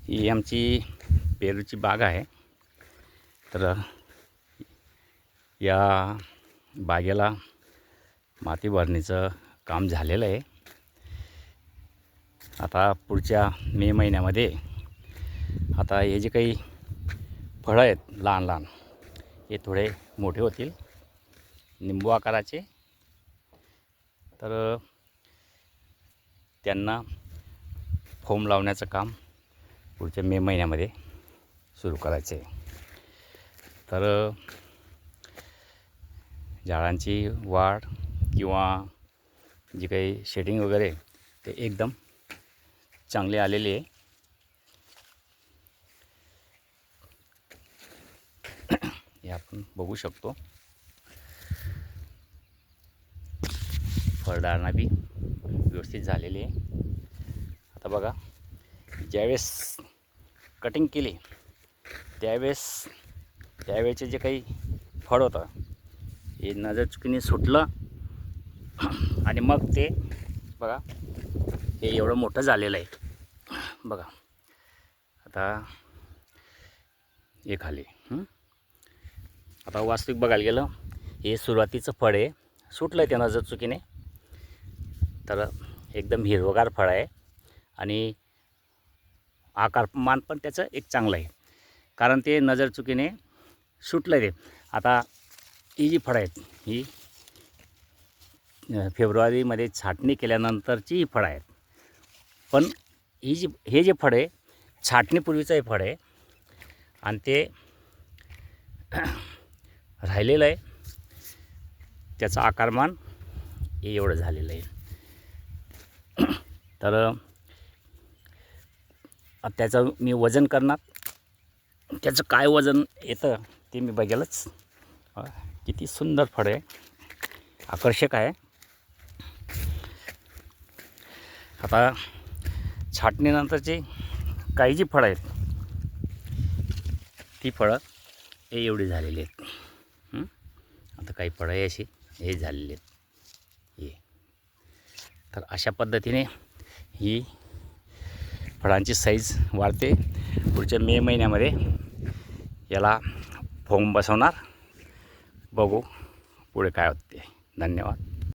ही आमची पेरूची बाग आहे. तर या बागेला माती भरणीचं काम झालेलं आहे. आता पुढच्या मे महिन्यामध्ये आता हे जे काही फळं आहेत लहान लहान, हे थोडे मोठे होतील, निंबू आकाराचे. तर त्यांना फोम लावण्याचं काम पुढच्या मे महिन्यामध्ये सुरू करायचं आहे. तर झाडांची वाढ किंवा जी काही शेडिंग वगैरे ते एकदम चांगली आलेली आहे. हे आपण बघू शकतो. फळधारणा बी व्यवस्थित झालेली आहे. आता बघा, ज्यावेळेस कटिंग केली त्यावेळेचे जे काही फळ होतं हे नजर चुकीने सुटलं आणि मग ते बघा हे एवढं मोठं झालेलं आहे. बघा आता हे खाली. आता वास्तविक बघायला गेलं हे सुरुवातीचं फळ आहे, सुटलं आहे ते नजर चुकीने. तर एकदम हिरवगार फळ आहे आणि आकारमान पण त्याचं एक चांगलं आहे, कारण ते नजर चुकीने सुटलं आहे. ते आता ही जी फळं आहेत ही फेब्रुवारीमध्ये छाटणी केल्यानंतरची ही फळं आहेत. पण हे जे फळ आहे छाटणीपूर्वीचं हे फळ आहे आणि ते राहिलेलं आहे. त्याचं आकारमान हे एवढं झालेलं आहे. तर त्याचं मी वजन करणार, त्याचं काय वजन येतं ते मी बघेलच. किती सुंदर फळ आहे, आकर्षक आहे. आता छाटणीनंतरची काही जी फळं आहेत ती फळं हे एवढी झालेली आहेत. आता काही फळं हे अशी हे झालेली आहेत हे. तर अशा पद्धतीने ही फळांची साईज वाढते. पुढच्या मे महिन्यामध्ये याला फोम बसवणार. बघू पुढे काय होते. धन्यवाद.